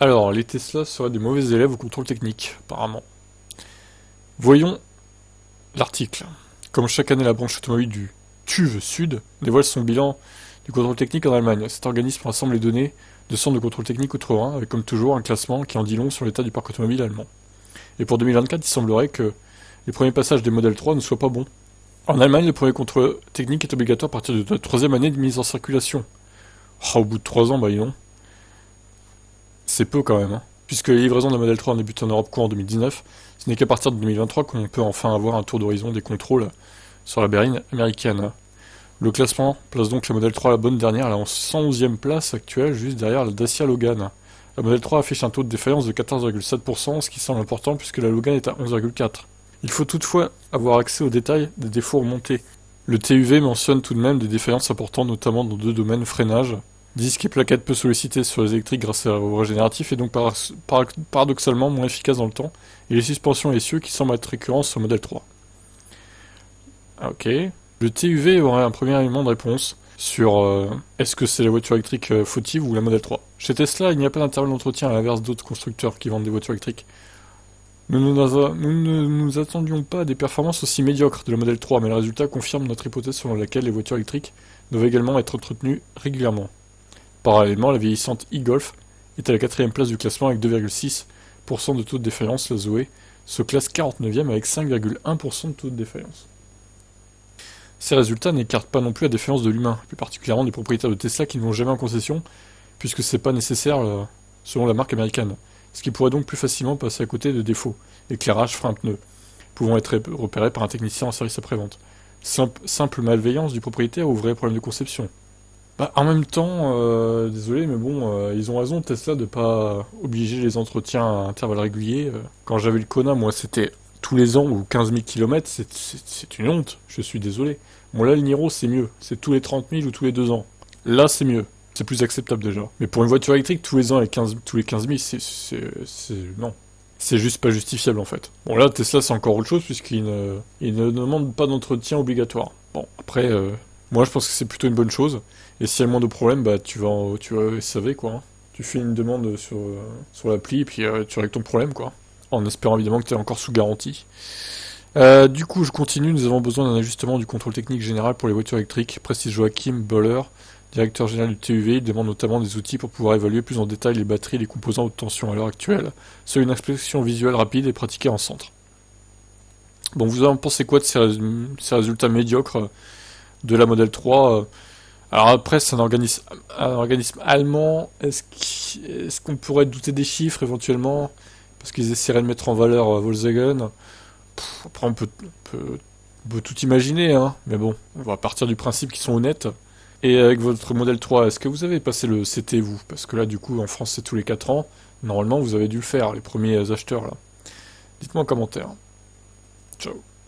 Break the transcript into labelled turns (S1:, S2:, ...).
S1: Alors, les Tesla seraient des mauvais élèves au contrôle technique, apparemment. Voyons l'article. Comme chaque année, la branche automobile du TÜV Sud dévoile son bilan du contrôle technique en Allemagne. Cet organisme rassemble les données de centres de contrôle technique outre-Rhin, avec comme toujours un classement qui en dit long sur l'état du parc automobile allemand. Et pour 2024, il semblerait que les premiers passages des modèles 3 ne soient pas bons. En Allemagne, le premier contrôle technique est obligatoire à partir de la troisième année de mise en circulation. Oh, au bout de 3 ans, bah non. C'est peu quand même, hein. Puisque les livraisons de la Model 3 débutent en Europe courant 2019, ce n'est qu'à partir de 2023 qu'on peut enfin avoir un tour d'horizon des contrôles sur la berline américaine. Le classement place donc la Model 3 à la bonne dernière, elle est en 111e place actuelle, juste derrière la Dacia Logan. La Model 3 affiche un taux de défaillance de 14,7%, ce qui semble important puisque la Logan est à 11,4%. Il faut toutefois avoir accès aux détails des défauts remontés. Le TÜV mentionne tout de même des défaillances importantes, notamment dans deux domaines: freinage, disque et plaquettes peu sollicités sur les électriques grâce au régénératif et donc paradoxalement moins efficace dans le temps, et les suspensions et essieux qui semblent être récurrents sur le modèle 3. Ok. Le TÜV aurait un premier élément de réponse sur est-ce que c'est la voiture électrique fautive ou la Model 3. Chez Tesla, il n'y a pas d'intervalle d'entretien à l'inverse d'autres constructeurs qui vendent des voitures électriques. Nous ne nous attendions pas à des performances aussi médiocres de la Model 3, mais le résultat confirme notre hypothèse selon laquelle les voitures électriques doivent également être entretenues régulièrement. Parallèlement, la vieillissante e-Golf est à la 4ème place du classement avec 2,6% de taux de défaillance. La Zoé se classe 49ème avec 5,1% de taux de défaillance. Ces résultats n'écartent pas non plus la défaillance de l'humain, plus particulièrement des propriétaires de Tesla qui ne vont jamais en concession, puisque c'est pas nécessaire selon la marque américaine, ce qui pourrait donc plus facilement passer à côté de défauts, éclairage, frein, pneus, pouvant être repérés par un technicien en service après-vente. Simple malveillance du propriétaire ou vrai problème de conception? Bah, en même temps, désolé, mais bon, ils ont raison, Tesla, de pas obliger les entretiens à intervalles réguliers. Quand j'avais le Kona, moi, c'était tous les ans ou 15 000 km, c'est une honte, je suis désolé. Bon, là, le Niro, c'est mieux, c'est tous les 30 000 ou tous les 2 ans. Là, c'est mieux, c'est plus acceptable déjà. Mais pour une voiture électrique, tous les ans et tous les 15 000, non. C'est juste pas justifiable, en fait. Bon, là, Tesla, c'est encore autre chose, il ne demande pas d'entretien obligatoire. Bon, après, moi, je pense que c'est plutôt une bonne chose. Et s'il y a le moins de problèmes, bah tu vas SAV, quoi, hein. Tu fais une demande sur l'appli et puis tu règles ton problème, quoi. En espérant évidemment que tu es encore sous garantie. Du coup, je continue. Nous avons besoin d'un ajustement du contrôle technique général pour les voitures électriques, précise Joachim Boller, directeur général du TÜV. Il demande notamment des outils pour pouvoir évaluer plus en détail les batteries et les composants haute tension à l'heure actuelle. Seule une inspection visuelle rapide est pratiquée en centre. Bon, vous en pensez quoi de ces résultats médiocres de la Model 3? Alors après, c'est un organisme allemand. Est-ce qu'on pourrait douter des chiffres éventuellement? Parce qu'ils essaieraient de mettre en valeur Volkswagen. Après, on peut tout imaginer, hein. Mais bon, on va partir du principe qu'ils sont honnêtes. Et avec votre modèle 3, est-ce que vous avez passé le CT, vous? Parce que là, du coup, en France, c'est tous les 4 ans. Normalement, vous avez dû le faire, les premiers acheteurs, là. Dites-moi en commentaire. Ciao.